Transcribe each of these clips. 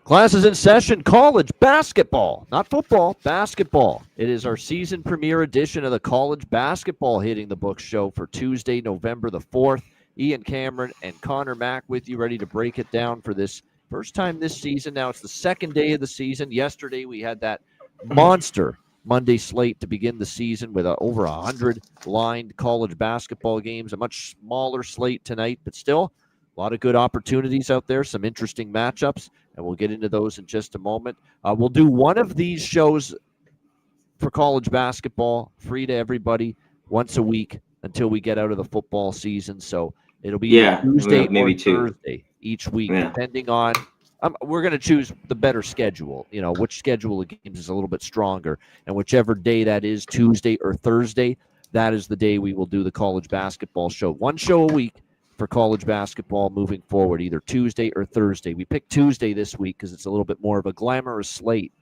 Classes in session, college basketball, not football, basketball. It is our season premiere edition of the College Basketball Hitting the Books show for Tuesday, November the 4th. Ian Cameron and Connor Mack with you, ready to break it down for this first time this season. Now it's the second day of the season. Yesterday we had that monster Monday slate to begin the season with over 100 lined college basketball games, a much smaller slate tonight, but still a lot of good opportunities out there, some interesting matchups, and we'll get into those in just a moment. We'll do one of these shows for college basketball, free to everybody, once a week until we get out of the football season. So it'll be Tuesday maybe or Thursday each week, depending on we're going to choose the better schedule, which schedule of games is a little bit stronger. And whichever day that is, Tuesday or Thursday, that is the day we will do the college basketball show. One show a week for college basketball moving forward, either Tuesday or Thursday. We picked Tuesday this week because it's a little bit more of a glamorous slate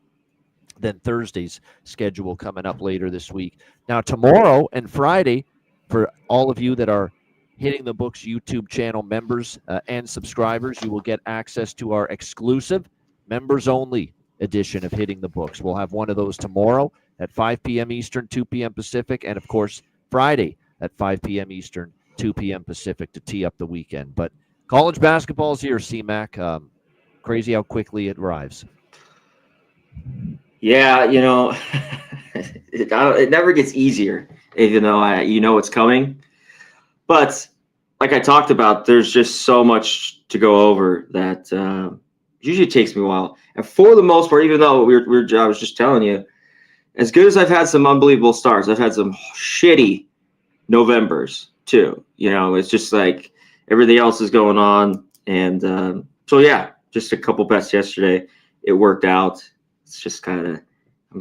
than Thursday's schedule coming up later this week. Now, tomorrow and Friday, for all of you that are Hitting the Books YouTube channel members and subscribers, you will get access to our exclusive members-only edition of Hitting the Books. We'll have one of those tomorrow at 5 p.m. Eastern, 2 p.m. Pacific, and, of course, Friday at 5 p.m. Eastern, 2 p.m. Pacific to tee up the weekend. But college basketball is here, C-Mac. Crazy how quickly it arrives. Yeah, it never gets easier, even though it's coming. But like I talked about, there's just so much to go over that usually takes me a while. And for the most part, even though I was just telling you, as good as I've had some unbelievable starts, I've had some shitty Novembers too. It's just like everything else is going on. And just a couple bets yesterday. It worked out. It's just I'm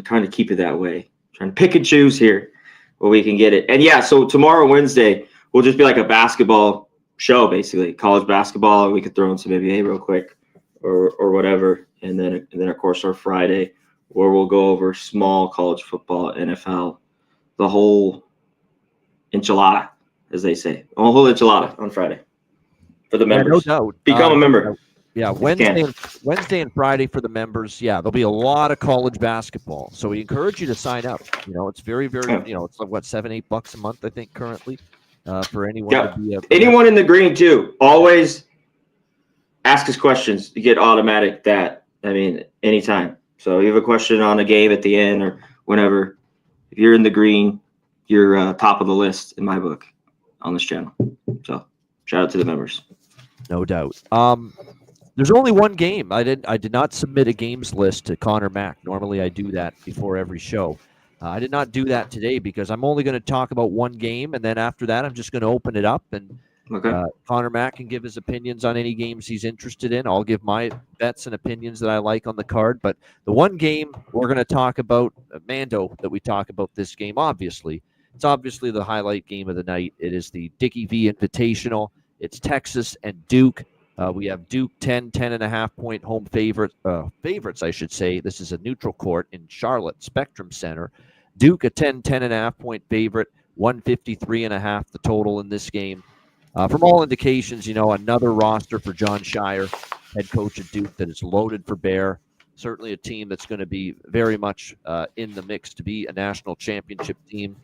trying to keep it that way. Trying to pick and choose here where we can get it. And so tomorrow, Wednesday, we'll just be like a basketball show, basically college basketball. We could throw in some NBA real quick or whatever. And then of course our Friday where we'll go over small college football, NFL, the whole enchilada, as they say, a whole enchilada on Friday for the members. No doubt. Become a member. Yeah, Wednesday and Friday for the members. Yeah, there'll be a lot of college basketball. So we encourage you to sign up. It's very, very, it's like $7-8 a month, I think, currently for anyone. Yeah. Anyone in the green too. Always ask us questions. You get automatic anytime. So you have a question on a game at the end or whenever, if you're in the green, you're top of the list in my book on this channel. So shout out to the members. No doubt. There's only one game. I did not submit a games list to Connor Mack. Normally I do that before every show. I did not do that today because I'm only going to talk about one game, and then after that I'm just going to open it up, and Connor Mack can give his opinions on any games he's interested in. I'll give my bets and opinions that I like on the card. But the one game we're going to talk about, Mando, that we talk about this game, it's obviously the highlight game of the night. It is the Dickie V Invitational. It's Texas and Duke. We have Duke 10.5 point home favorites, I should say. This is a neutral court in Charlotte Spectrum Center. Duke a 10.5 point favorite, 153.5 the total in this game. From all indications, another roster for John Shire, head coach of Duke, that is loaded for bear. Certainly a team that's going to be very much in the mix to be a national championship team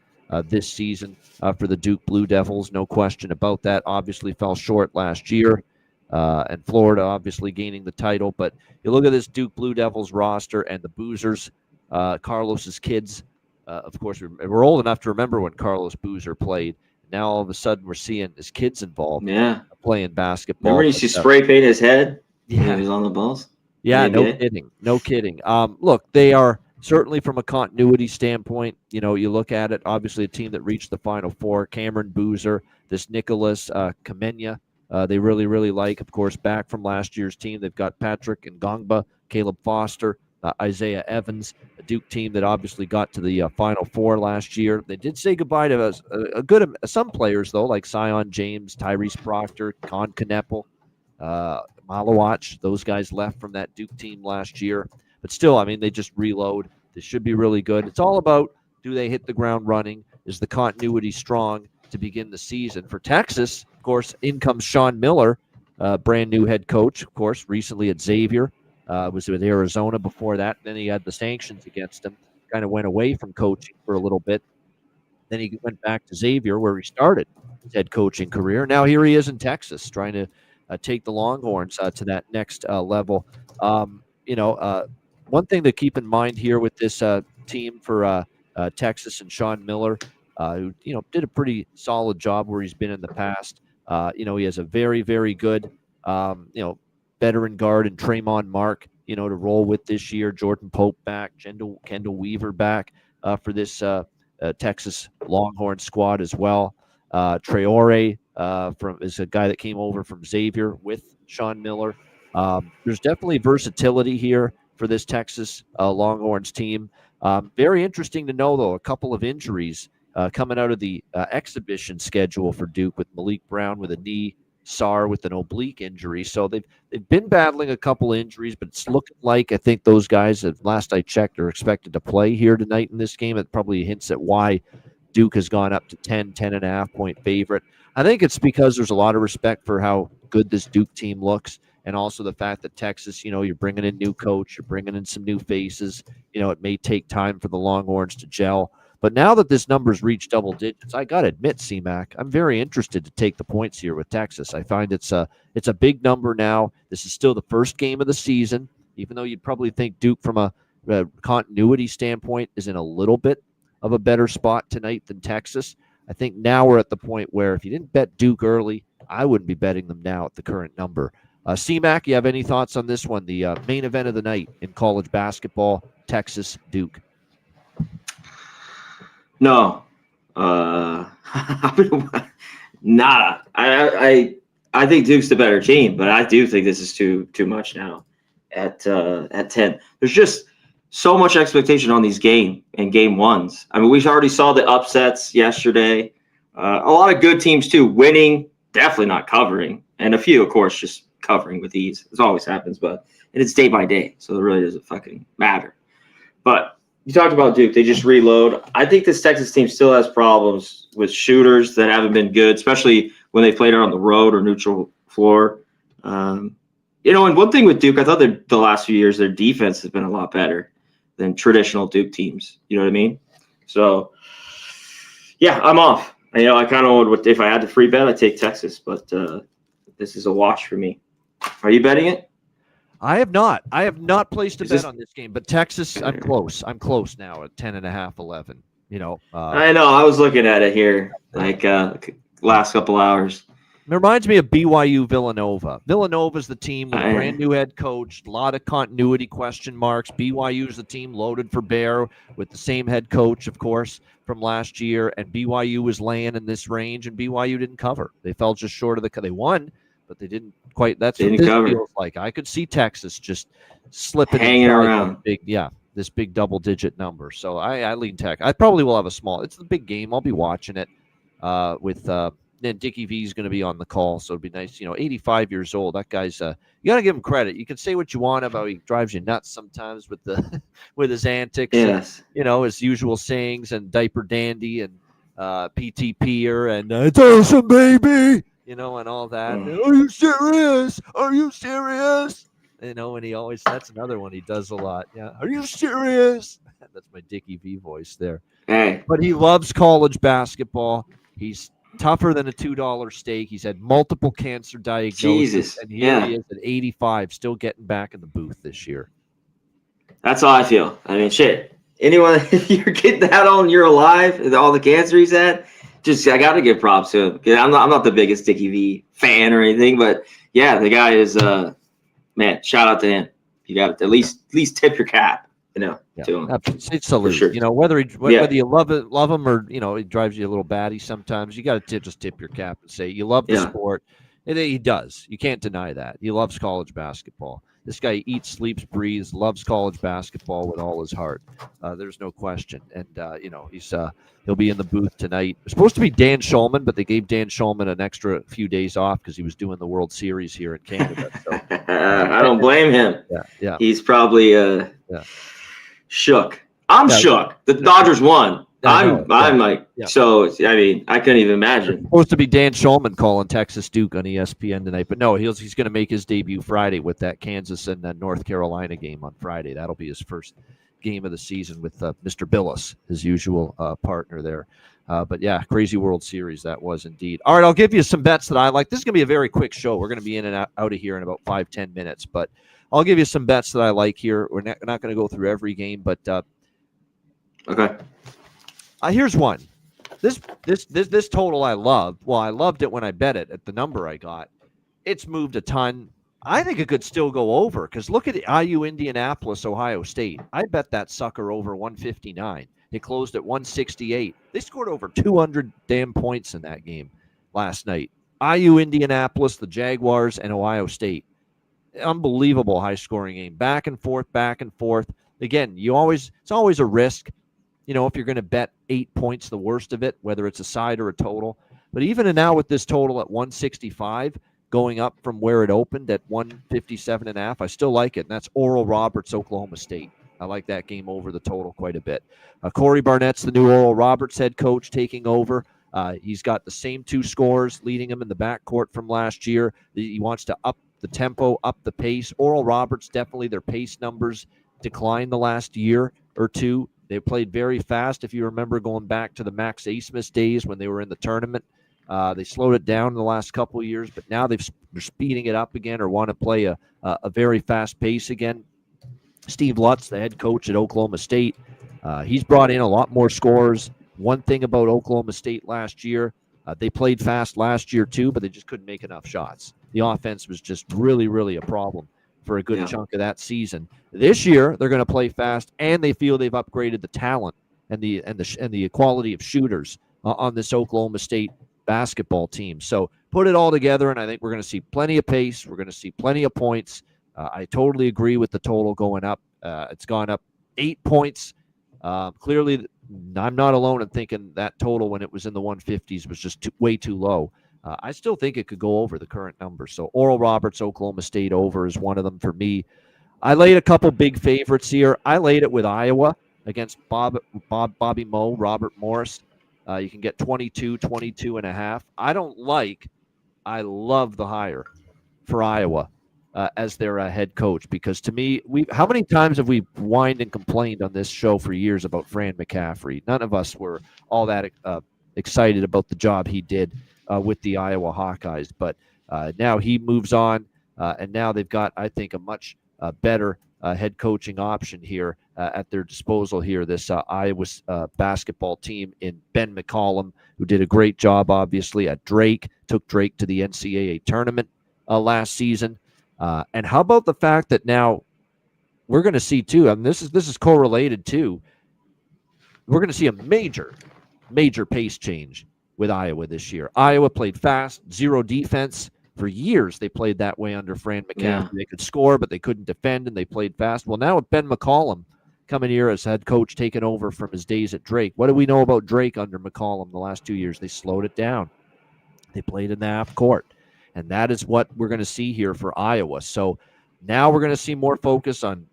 this season for the Duke Blue Devils. No question about that. Obviously fell short last year. And Florida obviously gaining the title. But you look at this Duke Blue Devils roster and the Boozers, Carlos's kids. Of course, we're old enough to remember when Carlos Boozer played. Now all of a sudden we're seeing his kids involved playing basketball. Remember he spray paint his head when he was on the balls? Yeah, no kidding. Look, they are certainly from a continuity standpoint. You look at it, obviously a team that reached the Final Four. Cameron Boozer, this Nicholas Kamenya. They really, really like, of course, back from last year's team. They've got Patrick Ngongba, Caleb Foster, Isaiah Evans, a Duke team that obviously got to the Final Four last year. They did say goodbye to some players, though, like Sion James, Tyrese Proctor, Con Kneppel, Malawach. Those guys left from that Duke team last year. But still, they just reload. They should be really good. It's all about, do they hit the ground running? Is the continuity strong to begin the season? For Texas, of course, in comes Sean Miller, brand new head coach, of course, recently at Xavier. Was with Arizona before that. Then he had the sanctions against him. Kind of went away from coaching for a little bit. Then he went back to Xavier, where he started his head coaching career. Now here he is in Texas, trying to take the Longhorns to that next level. One thing to keep in mind here with this team for Texas and Sean Miller, who did a pretty solid job where he's been in the past. He has a very, very good veteran guard and Tremont Mark, to roll with this year. Jordan Pope back, Kendall Weaver back for this Texas Longhorn squad as well. Traore is a guy that came over from Xavier with Sean Miller. There's definitely versatility here for this Texas Longhorns team. Very interesting to know, though, a couple of injuries coming out of the exhibition schedule for Duke, with Malik Brown with a knee, Sarr with an oblique injury. So they've been battling a couple injuries, but it's looking like, I think those guys, last I checked, are expected to play here tonight in this game. It probably hints at why Duke has gone up to 10.5 point favorite. I think it's because there's a lot of respect for how good this Duke team looks, and also the fact that Texas, you're bringing in new coach, you're bringing in some new faces. It may take time for the Longhorns to gel. But now that this number's reached double digits, I got to admit, CMAC, I'm very interested to take the points here with Texas. I find it's a big number now. This is still the first game of the season, even though you'd probably think Duke, from a continuity standpoint, is in a little bit of a better spot tonight than Texas. I think now we're at the point where if you didn't bet Duke early, I wouldn't be betting them now at the current number. CMAC, you have any thoughts on this one? The main event of the night in college basketball, Texas, Duke. No, nada. I think Duke's the better team, but I do think this is too much now at 10. There's just so much expectation on these game ones. I mean, we already saw the upsets yesterday. A lot of good teams too, winning, definitely not covering, and a few, of course, just covering with ease. This always happens, and it's day by day, so it really doesn't fucking matter. But you talked about Duke. They just reload. I think this Texas team still has problems with shooters that haven't been good, especially when they played it on the road or neutral floor. And one thing with Duke, I thought that the last few years their defense has been a lot better than traditional Duke teams. You know what I mean? So, yeah, I'm off. I kind of would, if I had to free bet, I'd take Texas, but this is a wash for me. Are you betting it? I have not. I have not placed a bet on this game, but Texas, I'm close. I'm close now at 10.5, 11. I know. I was looking at it here, last couple hours. It reminds me of BYU Villanova. Villanova's the team with a brand new head coach, a lot of continuity question marks. BYU's the team loaded for bear with the same head coach, of course, from last year. And BYU was laying in this range, and BYU didn't cover. They fell just short of they won, but they didn't quite. That's what this feels like. I could see Texas just slipping, hanging around. This big double-digit number. So I lean Tech. I probably will have a small. It's the big game. I'll be watching it with. Then Dickie V is going to be on the call, so it'd be nice. 85 years old. That guy's. You got to give him credit. You can say what you want about he drives you nuts sometimes with the with his antics. Yes. And, his usual sayings and diaper dandy and PTPer and it's awesome, baby. And all that. Are you serious? Are you serious? And he always, that's another one he does a lot. Yeah. Are you serious? That's my Dickie V voice there. Hey. But he loves college basketball. He's tougher than a $2 steak. He's had multiple cancer diagnoses. Jesus. And here he is at 85, still getting back in the booth this year. That's how I feel. I mean, shit. Anyone, if you're getting that on, you're alive, all the cancer he's had, I got to give props to him. I'm not the biggest Dickie V fan or anything, but yeah, the guy is, man, shout out to him. You got to at least tip your cap, to him. It's salute. Sure. Whether you love him or, he drives you a little batty sometimes, you got to just tip your cap and say you love the sport. And he does. You can't deny that. He loves college basketball. This guy eats, sleeps, breathes, loves college basketball with all his heart. There's no question. And, he'll be in the booth tonight. It was supposed to be Dan Schulman, but they gave Dan Schulman an extra few days off because he was doing the World Series here in Canada. So, I don't blame him. Yeah. He's probably shook. I'm shook. The Dodgers won. I'm like, Yeah. so, I mean, I couldn't even imagine. Supposed to be Dan Schulman calling Texas Duke on ESPN tonight, but no, he's going to make his debut Friday with that Kansas and North Carolina game on Friday. That'll be his first game of the season with Mr. Billis, his usual partner there. But yeah, crazy World Series that was indeed. All right, I'll give you some bets that I like. This is going to be a very quick show. We're going to be in and out of here in about 5-10 minutes, but I'll give you some bets that I like here. We're not going to go through every game, but okay. Here's one. This total I love. Well, I loved it when I bet it at the number I got. It's moved a ton. I think it could still go over because look at the IU Indianapolis, Ohio State. I bet that sucker over 159. It closed at 168. They scored over 200 damn points in that game last night. IU Indianapolis, the Jaguars, and Ohio State. Unbelievable high-scoring game. Back and forth, back and forth. Again, it's always a risk. You know, if you're going to bet 8 points, the worst of it, whether it's a side or a total. But even now with this total at 165, going up from where it opened at 157.5, I still like it. And that's Oral Roberts, Oklahoma State. I like that game over the total quite a bit. Corey Barnett's the new Oral Roberts head coach taking over. He's got the same two scorers leading him in the backcourt from last year. He wants to up the tempo, up the pace. Oral Roberts, definitely their pace numbers declined the last year or two. They played very fast. If you remember going back to the Max Asmus days when they were in the tournament, they slowed it down in the last couple of years, but now they're speeding it up again or want to play a very fast pace again. Steve Lutz, the head coach at Oklahoma State, he's brought in a lot more scorers. One thing about Oklahoma State last year, they played fast last year too, but they just couldn't make enough shots. The offense was just really, really a problem for a good chunk of that season. This year, they're going to play fast, and they feel they've upgraded the talent and the quality of shooters on this Oklahoma State basketball team. So put it all together, and I think we're going to see plenty of pace. We're going to see plenty of points. I totally agree with the total going up. It's gone up 8 points. Clearly, I'm not alone in thinking that total when it was in the 150s was just way too low. I still think it could go over the current number. So Oral Roberts, Oklahoma State over is one of them for me. I laid a couple big favorites here. I laid it with Iowa against Bobby Moe, Robert Morris. You can get 22.5. I love the hire for Iowa as their head coach, because to me, how many times have we whined and complained on this show for years about Fran McCaffrey? None of us were all that excited about the job he did with the Iowa Hawkeyes, but now he moves on, and now they've got, I think, a much better head coaching option here at their disposal here, this Iowa basketball team in Ben McCollum, who did a great job, obviously, at Drake, took Drake to the NCAA tournament last season. And how about the fact that now we're going to see, too, and this is correlated, too, we're going to see a major pace change with Iowa this year. Iowa played fast, zero defense. For years, they played that way under Fran McCaffrey. Yeah. They could score, but they couldn't defend, and they played fast. Well, now with Ben McCollum coming here as head coach, taking over from his days at Drake, what do we know about Drake under McCollum the last 2 years? They slowed it down. They played in the half court, and that is what we're going to see here for Iowa. So now we're going to see more focus on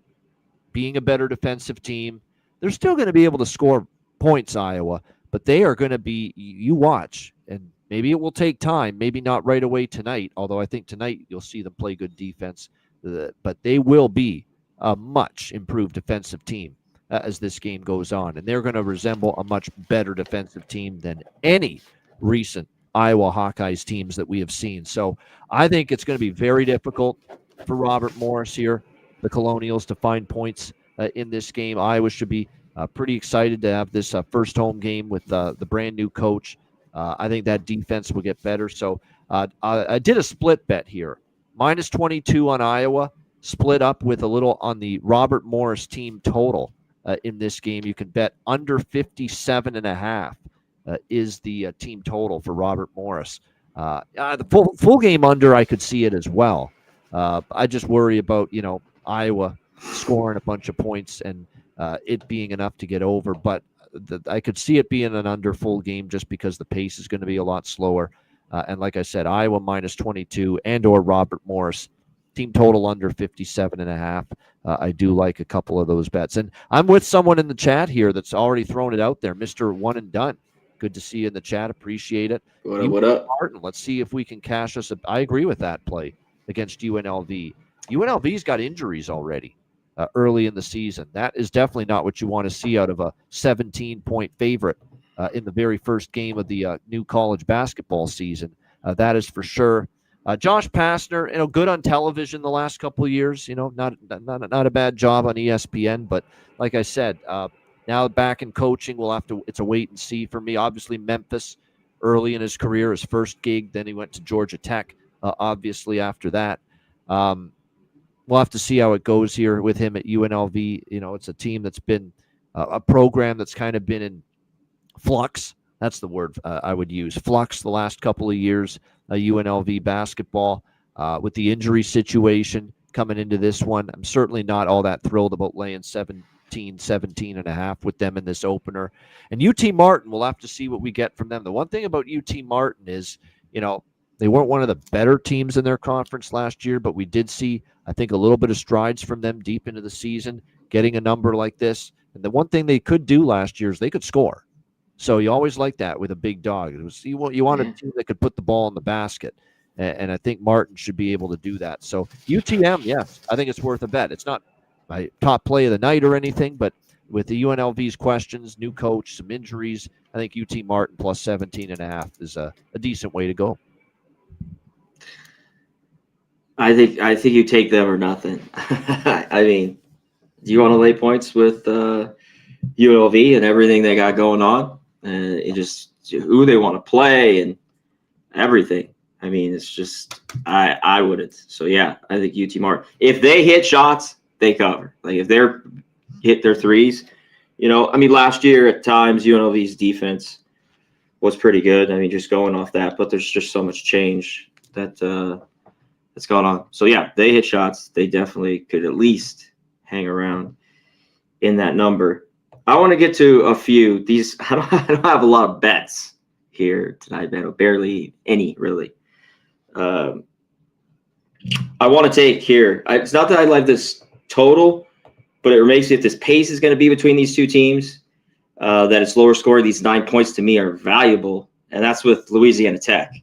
being a better defensive team. They're still going to be able to score points, Iowa, but they are going to be, you watch, and maybe it will take time, maybe not right away tonight, although I think tonight you'll see them play good defense, but they will be a much improved defensive team as this game goes on, and they're going to resemble a much better defensive team than any recent Iowa Hawkeyes teams that we have seen. So I think it's going to be very difficult for Robert Morris here, the Colonials, to find points in this game. Iowa should be pretty excited to have this first home game with the brand new coach. I think that defense will get better. So I did a split bet here. Minus 22 on Iowa, split up with a little on the Robert Morris team total in this game. You can bet under 57.5 is the team total for Robert Morris. The full game under, I could see it as well. I just worry about, Iowa scoring a bunch of points and it being enough to get over. But I could see it being an under full game just because the pace is going to be a lot slower. And like I said, Iowa minus 22 and or Robert Morris Team total under 57.5. I do like a couple of those bets. And I'm with someone in the chat here that's already thrown it out there, Mr. One and Done. Good to see you in the chat. Appreciate it. What up? Martin, let's see if we can cash us. I agree with that play against UNLV. UNLV's got injuries already early in the season. That is definitely not what you want to see out of a 17-point favorite in the very first game of the new college basketball season. That is for sure. Josh Pastner, good on television the last couple of years. Not a bad job on ESPN, but like I said, now back in coaching, it's a wait and see for me. Obviously, Memphis early in his career, his first gig. Then he went to Georgia Tech. Obviously, after that, we'll have to see how it goes here with him at UNLV. It's a team that's been a program that's kind of been in flux. That's the word I would use. Flux the last couple of years. UNLV basketball with the injury situation coming into this one. I'm certainly not all that thrilled about laying 17.5 with them in this opener. And UT Martin, we'll have to see what we get from them. The one thing about UT Martin is, they weren't one of the better teams in their conference last year, but we did see, I think, a little bit of strides from them deep into the season, getting a number like this. And the one thing they could do last year is they could score. So you always like that with a big dog. You want a team that could put the ball in the basket, and I think Martin should be able to do that. So UTM, yes, I think it's worth a bet. It's not my top play of the night or anything, but with the UNLV's questions, new coach, some injuries, I think UT Martin plus 17.5 is a decent way to go. I think you take them or nothing. I mean, do you want to lay points with UNLV and everything they got going on? It just who they want to play and everything. I mean, it's just I wouldn't. So yeah, I think UT Martin. If they hit shots, they cover. Like if they're hit their threes, last year at times UNLV's defense was pretty good. I mean, just going off that, but there's just so much change that's going on. So yeah, they hit shots. They definitely could at least hang around in that number. I want to get to a few. These I don't have a lot of bets here tonight, man. Barely any, really. I want to take here. It's not that I like this total, but it makes me if this pace is going to be between these two teams, that it's lower scoring. These 9 points to me are valuable, and that's with Louisiana Tech.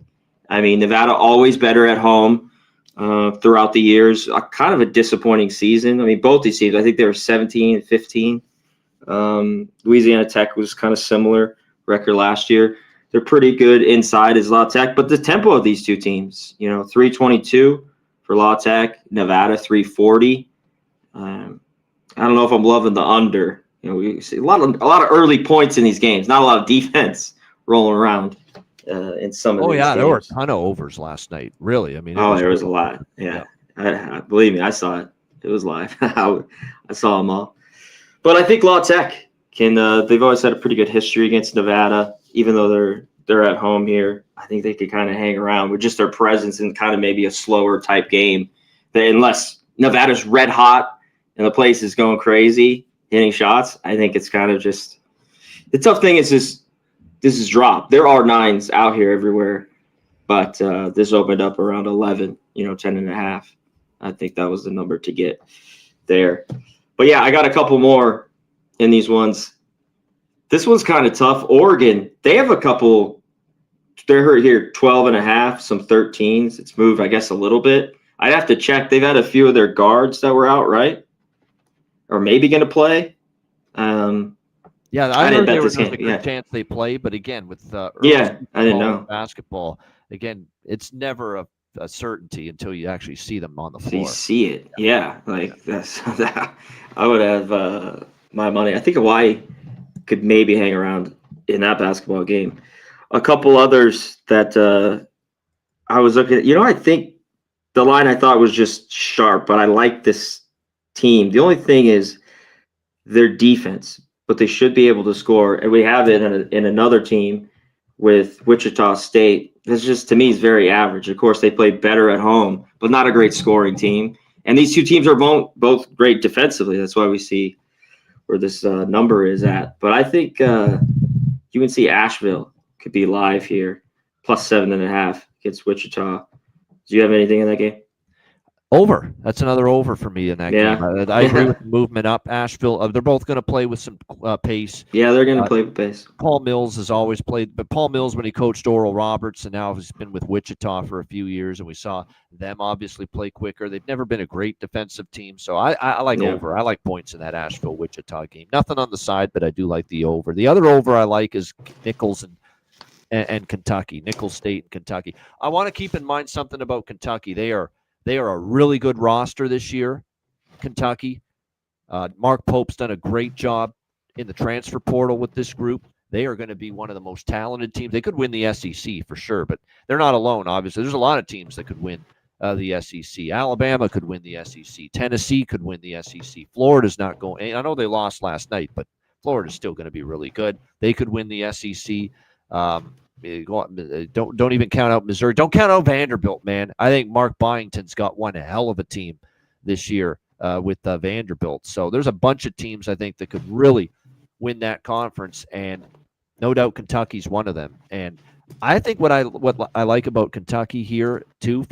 I mean, Nevada always better at home throughout the years. Kind of a disappointing season. I mean, both these teams, I think they were 17 and 15. Louisiana Tech was kind of similar record last year. They're pretty good inside as La Tech, but the tempo of these two teams, 322 for La Tech, Nevada 340. I don't know if I'm loving the under. We see a lot of early points in these games, not a lot of defense rolling around in some of these games. There were a ton of overs last night. Really, I mean, there was a lot. Yeah. I believe me, I saw it. It was live. I saw them all. But I think La Tech can. They've always had a pretty good history against Nevada, even though they're at home here. I think they could kind of hang around with just their presence and kind of maybe a slower type game. Unless Nevada's red hot and the place is going crazy, hitting shots, I think it's kind of just the tough thing is this is drop. There are nines out here everywhere, but this opened up around 11, 10.5. I think that was the number to get there. But yeah, I got a couple more in these ones. This one's kind of tough. Oregon, they have a couple. They're here 12.5, some 13s. It's moved, I guess, a little bit. I'd have to check. They've had a few of their guards that were out, right? Or maybe going to play. I heard there was a good chance they play, but again, with I didn't know basketball. Again, it's never a certainty until you actually see them on the floor. So you see it, like that's I would have my money. I think Hawaii could maybe hang around in that basketball game. A couple others that I was looking at. I think the line I thought was just sharp, but I like this team. The only thing is their defense, but they should be able to score, and we have it in another team with Wichita State. This just, to me, is very average. Of course, they play better at home, but not a great scoring team. And these two teams are both great defensively. That's why we see where this number is at. But I think UNC Asheville could be live here, plus 7.5 against Wichita. Do you have anything in that game? Over. That's another over for me in that game. Yeah. I agree with the movement up. Asheville, they're both going to play with some pace. Yeah, they're going to Uh, play with pace. Paul Mills has always played, but Paul Mills, when he coached Oral Roberts, and now he's been with Wichita for a few years, and we saw them obviously play quicker. They've never been a great defensive team, so I like Yeah. over. I like points in that Asheville Wichita game. Nothing on the side, but I do like the over. The other over I like is Nichols and Kentucky, Nicholls State and Kentucky. I want to keep in mind something about Kentucky. They are a really good roster this year. Kentucky. Mark Pope's done a great job in the transfer portal with this group. They are going to be one of the most talented teams. They could win the SEC for sure, but they're not alone, obviously. There's a lot of teams that could win the SEC. Alabama could win the SEC. Tennessee could win the SEC. Florida's not going. I know they lost last night, but Florida's still going to be really good. They could win the SEC. Don't even count out Missouri. Don't count out Vanderbilt, man. I think Mark Byington's got one hell of a team this year with Vanderbilt. So there's a bunch of teams I think that could really win that conference, and no doubt Kentucky's one of them. And I think what I like about Kentucky here too,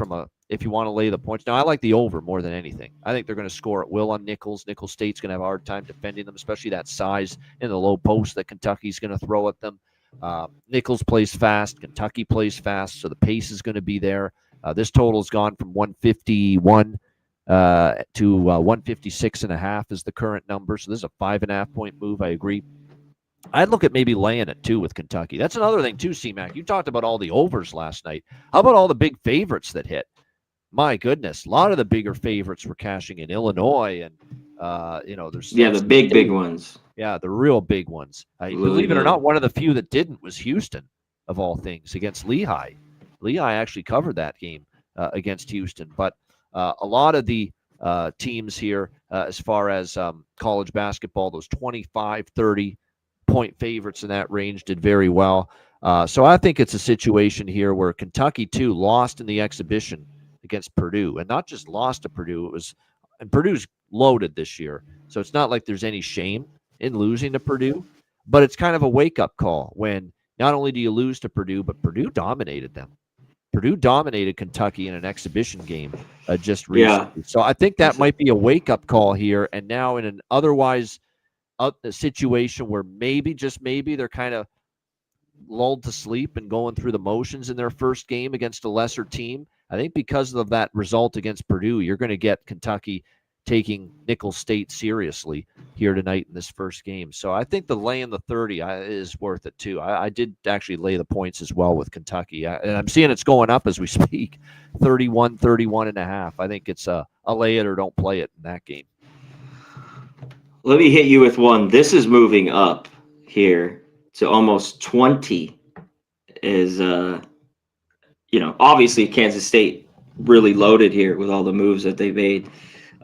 if you want to lay the points. Now I like the over more than anything. I think they're going to score at will on Nicholls. Nicholls State's going to have a hard time defending them, especially that size in the low post that Kentucky's going to throw at them. Nicholls plays fast. Kentucky plays fast, so the pace is going to be there. This total's gone from 151 to 156.5 is the current number. So this is a 5.5 point move. I agree. I'd look at maybe laying it too with Kentucky. That's another thing too, C-Mac. You talked about all the overs last night. How about all the big favorites that hit? My goodness, a lot of the bigger favorites were cashing in. Illinois, and there's the big ones. Yeah, the real big ones. Believe it or not, one of the few that didn't was Houston, of all things, against Lehigh. Lehigh actually covered that game against Houston. But a lot of the teams here, as far as college basketball, those 25, 30-point favorites in that range did very well. So I think it's a situation here where Kentucky, too, lost in the exhibition against Purdue. And not just lost to Purdue, and Purdue's loaded this year. So it's not like there's any shame in losing to Purdue, but it's kind of a wake-up call when not only do you lose to Purdue, but Purdue dominated them. Purdue dominated Kentucky in an exhibition game just recently. Yeah. So I think that might be a wake-up call here, and now in an otherwise a situation where maybe, just maybe, they're kind of lulled to sleep and going through the motions in their first game against a lesser team. I think because of that result against Purdue, you're going to get Kentucky taking Nicholls State seriously here tonight in this first game. So I think the laying the 30 is worth it too. I did actually lay the points as well with Kentucky. And I'm seeing it's going up as we speak, 31.5. I think it's a lay it or don't play it in that game. Let me hit you with one. This is moving up here to almost 20 is, obviously Kansas State really loaded here with all the moves that they made.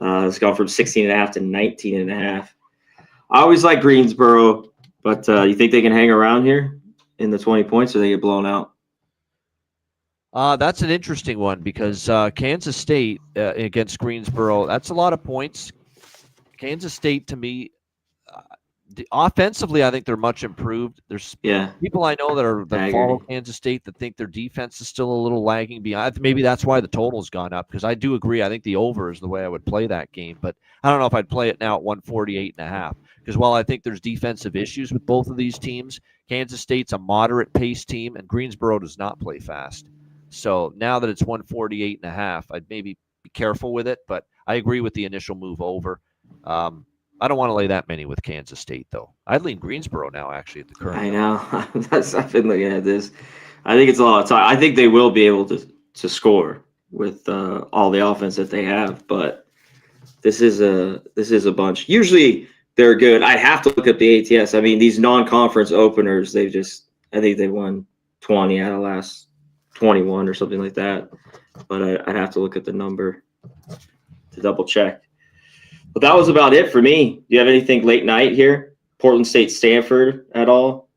It's gone from 16.5 to 19.5. I always like Greensboro, but you think they can hang around here in the 20 points, or they get blown out? That's an interesting one because Kansas State against Greensboro, that's a lot of points. Kansas State, to me, offensively, I think they're much improved. There's people I know that follow Kansas State that think their defense is still a little lagging behind. Maybe that's why the total's gone up, because I do agree. I think the over is the way I would play that game, but I don't know if I'd play it now at 148.5, because while I think there's defensive issues with both of these teams, Kansas State's a moderate pace team, and Greensboro does not play fast. So now that it's 148.5, I'd maybe be careful with it, but I agree with the initial move over. I don't want to lay that many with Kansas State, though. I'd lean Greensboro now, actually, at the current. I know. I've been looking at this. I think it's a lot of time. I think they will be able to score with all the offense that they have, but this is a bunch. Usually they're good. I have to look up the ATS. I mean, these non-conference openers, I think they won 20 out of last 21 or something like that. But I'd have to look at the number to double check. But that was about it for me. Do you have anything late night here? Portland State, Stanford at all?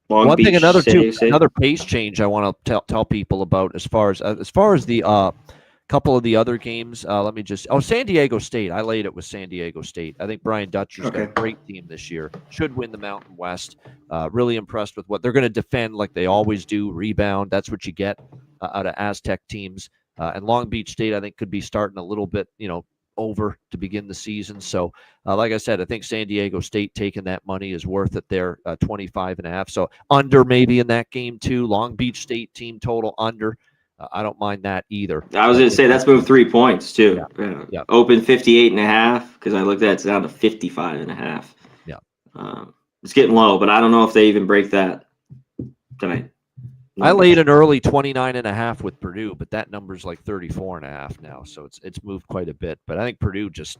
One thing, another pace change I want to tell people about as far as the couple of the other games. Let me just San Diego State. I laid it with San Diego State. I think Brian Dutcher's got a great team this year. Should win the Mountain West. Really impressed with what they're going to defend like they always do. Rebound. That's what you get out of Aztec teams. And Long Beach State, I think, could be starting a little bit, over to begin the season. So, like I said, I think San Diego State taking that money is worth it there, 25.5. So under maybe in that game too. Long Beach State team total under. I don't mind that either. I was going to say that's moved 3 points too. Yeah. Open 58.5 because I looked at it's down to 55.5. Yeah. It's getting low, but I don't know if they even break that tonight. I laid an early 29.5 with Purdue, but that number's like 34.5 now. So it's moved quite a bit. But I think Purdue just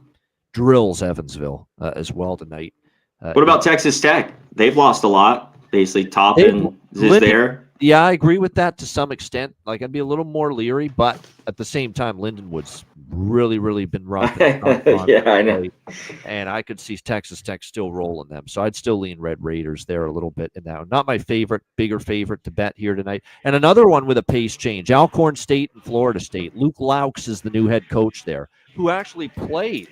drills Evansville as well tonight. What about Texas Tech? They've lost a lot. Basically, Toppin is there. Yeah, I agree with that to some extent. Like, I'd be a little more leery, but at the same time, Lindenwood's really, really been rough. Yeah, I know. And I could see Texas Tech still rolling them. So I'd still lean Red Raiders there a little bit in that one. Not my favorite, bigger favorite to bet here tonight. And another one with a pace change, Alcorn State and Florida State. Luke Laux is the new head coach there, who actually played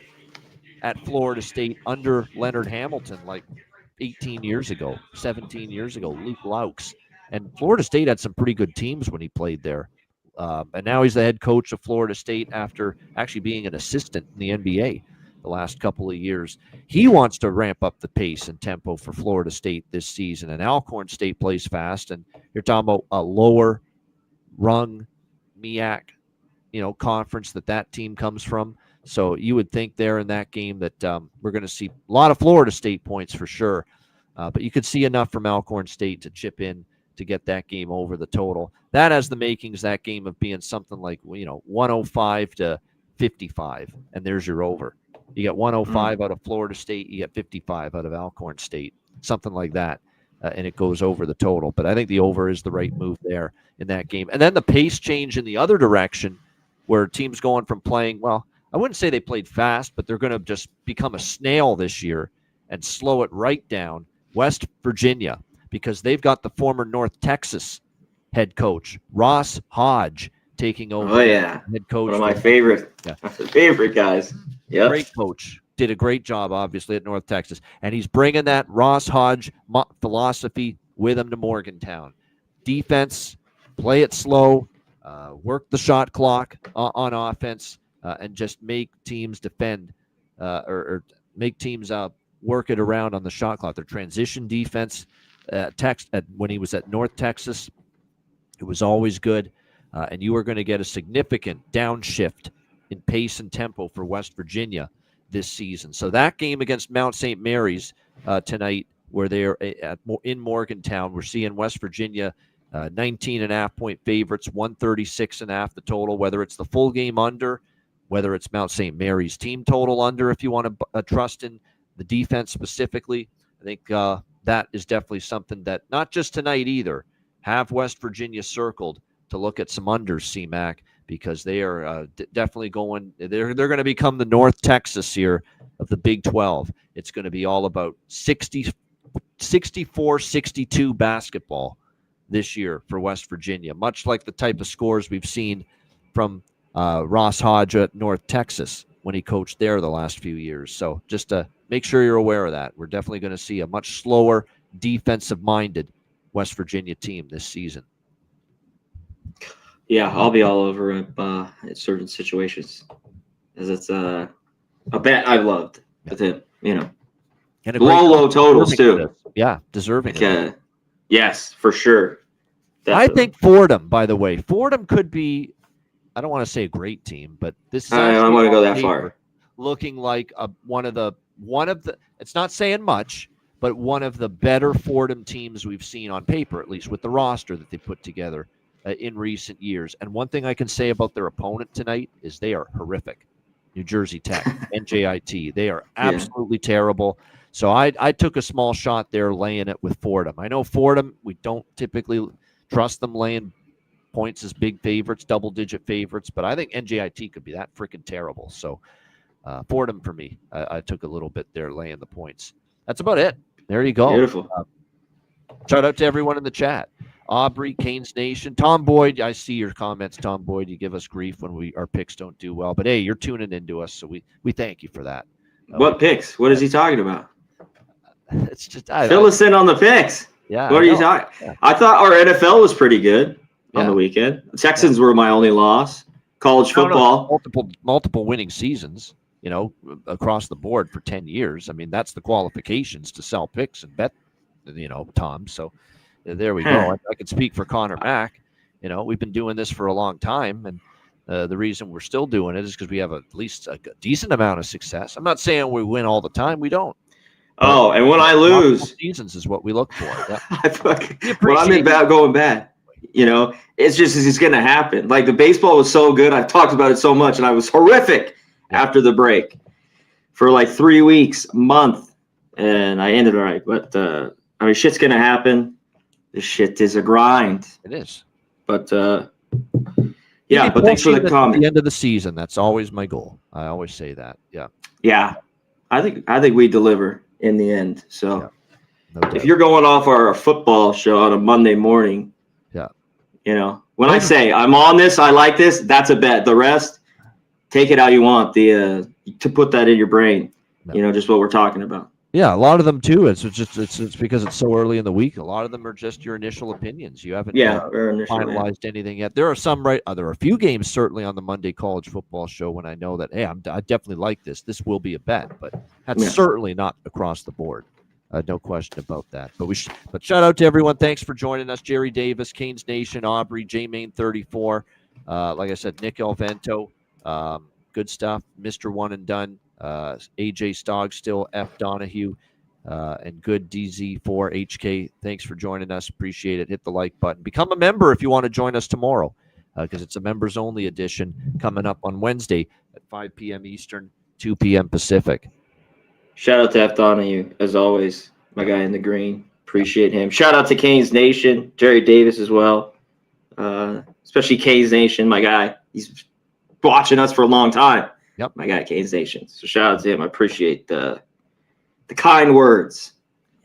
at Florida State under Leonard Hamilton like 18 years ago, 17 years ago, Luke Laux. And Florida State had some pretty good teams when he played there. And now he's the head coach of Florida State after actually being an assistant in the NBA the last couple of years. He wants to ramp up the pace and tempo for Florida State this season. And Alcorn State plays fast. And you're talking about a lower rung MEAC, conference that team comes from. So you would think there in that game that we're going to see a lot of Florida State points for sure. But you could see enough from Alcorn State to chip in to get that game over the total. That has the makings, that game, of being something like 105 to 55, and there's your over. You get 105 out of Florida State, you get 55 out of Alcorn State, something like that, and it goes over the total. But I think the over is the right move there in that game. And then the pace change in the other direction, where teams going from playing, well, I wouldn't say they played fast, but they're going to just become a snail this year and slow it right down. West Virginia, because they've got the former North Texas head coach, Ross Hodge, taking over. Oh, yeah. Head coach. One of my favorite guys. Yeah. Great coach. Did a great job, obviously, at North Texas. And he's bringing that Ross Hodge philosophy with him to Morgantown. Defense, play it slow, work the shot clock on offense, and just make teams defend or make teams work it around on the shot clock. Their transition defense, when he was at North Texas, it was always good, and you were going to get a significant downshift in pace and tempo for West Virginia this season. So that game against Mount St. Mary's tonight, where they're in Morgantown, we're seeing West Virginia 19.5-point favorites, 136.5 the total, whether it's the full game under, whether it's Mount St. Mary's team total under, if you want to trust in the defense specifically. I think that is definitely something that, not just tonight either, have West Virginia circled to look at some unders, CMAC, because they are definitely going, they're going to become the North Texas here of the Big 12. It's going to be all about 64-62 basketball this year for West Virginia, much like the type of scores we've seen from Ross Hodge at North Texas when he coached there the last few years. So just to make sure you're aware of that, we're definitely going to see a much slower, defensive-minded West Virginia team this season. Yeah, I'll be all over it in certain situations, as it's a bet I've loved with him. And low totals too. Yeah, deserving. Yes, for sure. Definitely. I think Fordham, by the way, could be, I don't want to say a great team, but this is I don't want to go that far. Looking like one of the it's not saying much, but one of the better Fordham teams we've seen on paper, at least with the roster that they put together in recent years. And one thing I can say about their opponent tonight is they are horrific. New Jersey Tech, NJIT. They are absolutely terrible. So I took a small shot there laying it with Fordham. I know Fordham, we don't typically trust them laying points as big favorites, double-digit favorites, but I think NJIT could be that freaking terrible. So Fordham for me. I took a little bit there laying the points. That's about it. There you go. Beautiful. Shout out to everyone in the chat. Aubrey, Canes Nation, Tom Boyd. I see your comments, Tom Boyd. You give us grief when our picks don't do well, but hey, you're tuning into us, so we thank you for that. What picks? What is he talking about? It's just fill us in on the picks. Yeah. What are you talking? Yeah. I thought our NFL was pretty good on the weekend. The Texans were my only loss. college No, no, football. multiple winning seasons, across the board for 10 years. I mean, that's the qualifications to sell picks and bet, Tom. So there we go. I could speak for Connor Mack. We've been doing this for a long time, and the reason we're still doing it is because we have at least a decent amount of success. I'm not saying we win all the time. We don't. Oh, and when I lose, seasons is what we look for. Yeah. When I'm going bad, it's going to happen. Like the baseball was so good. I've talked about it so much, and I was horrific after the break for like 3 weeks, a month, and I ended all right. But shit's going to happen. This shit is a grind. It is. But but thanks for the comment. At the end of the season, that's always my goal. I always say that. Yeah. Yeah, I think we deliver in the end. So no if you're going off our football show on a Monday morning, when I say I'm on this, I like this, that's a bet. The rest, take it how you want. To put that in your brain, just what we're talking about. Yeah, a lot of them too. It's because it's so early in the week. A lot of them are just your initial opinions. You haven't finalized anything yet. There are some there are a few games certainly on the Monday college football show when I know that I definitely like this. This will be a bet, but that's certainly not across the board. No question about that. But shout out to everyone. Thanks for joining us. Jerry Davis, Canes Nation, Aubrey, J Main 34. Like I said, Nick Alvento. Good stuff. Mr. One and Done. AJ Stogg still, F Donahue, and good DZ4HK. Thanks for joining us. Appreciate it. Hit the like button. Become a member if you want to join us tomorrow, because it's a members only edition coming up on Wednesday at 5 p.m. Eastern, 2 p.m. Pacific. Shout out to F Donahue, as always, my guy in the green. Appreciate him. Shout out to Canes Nation, Jerry Davis as well, especially Canes Nation, my guy. He's watching us for a long time. Yep. My guy, Canes Nation. So shout out to him. I appreciate the kind words.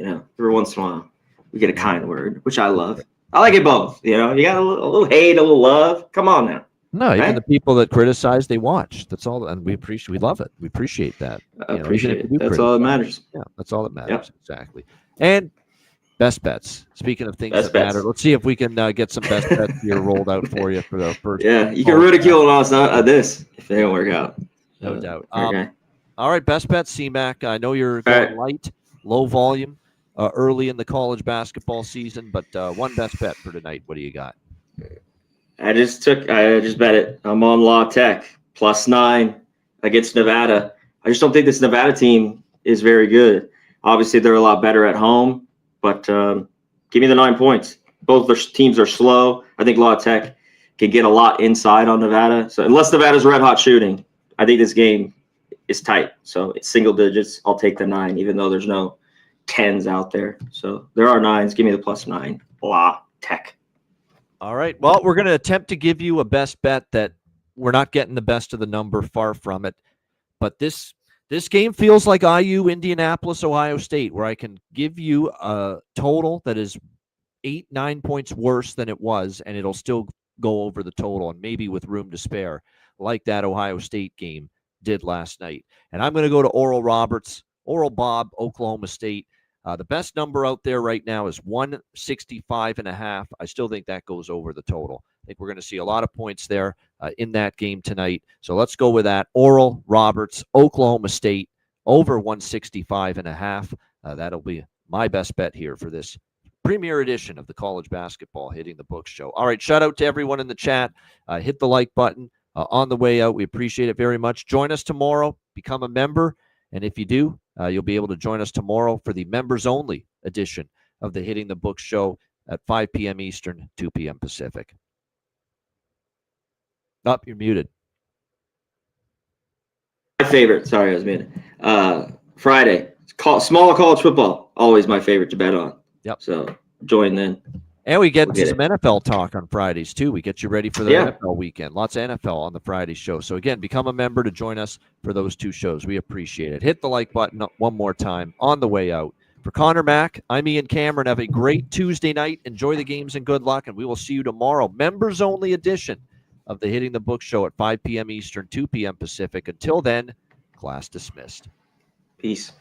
Every once in a while we get a kind word, which I love. I like it both. You got a little hate, a little love. Come on now. No, even the people that criticize, they watch. That's all, and we love it. We appreciate that. Appreciate it. That's all that matters. Yeah, that's all that matters. Yep. Exactly. And best bets. Speaking of things best that bets. Matter, let's see if we can get some best bets here rolled out for you for the first. Yeah, you can ridicule us on this if they don't work out. No doubt. Okay. All right, best bets, C-Mac. I know you're going light, low volume, early in the college basketball season, but one best bet for tonight. What do you got? I just bet it. I'm on La Tech +9 against Nevada. I just don't think this Nevada team is very good. Obviously, they're a lot better at home, but give me the 9 points. Both their teams are slow. I think La Tech can get a lot inside on Nevada. So unless Nevada's red hot shooting, I think this game is tight. So it's single digits. I'll take the 9, even though there's no 10s out there. So there are 9s. Give me the +9. La Tech. All right. Well, we're going to attempt to give you a best bet that we're not getting the best of the number, far from it. But this game feels like IU, Indianapolis, Ohio State, where I can give you a total that is 8-9 points worse than it was, and it'll still go over the total, and maybe with room to spare, like that Ohio State game did last night. And I'm going to go to Oral Bob, Oklahoma State. The best number out there right now is 165.5. I still think that goes over the total. I think we're going to see a lot of points there in that game tonight. So let's go with that. Oral Roberts, Oklahoma State, over 165.5. That'll be my best bet here for this premier edition of the College Basketball Hitting the Books show. All right, shout out to everyone in the chat. Hit the like button on the way out. We appreciate it very much. Join us tomorrow. Become a member. And if you do, you'll be able to join us tomorrow for the members-only edition of the Hitting the Books show at 5 p.m. Eastern, 2 p.m. Pacific. You're muted. My favorite. Sorry, I was muted. Friday. Small college football. Always my favorite to bet on. Yep. So join then. And we get some NFL talk on Fridays, too. We get you ready for the NFL weekend. Lots of NFL on the Friday show. So, again, become a member to join us for those two shows. We appreciate it. Hit the like button one more time on the way out. For Connor Mack, I'm Ian Cameron. Have a great Tuesday night. Enjoy the games and good luck. And we will see you tomorrow. Members-only edition of the Hitting the Book show at 5 p.m. Eastern, 2 p.m. Pacific. Until then, class dismissed. Peace.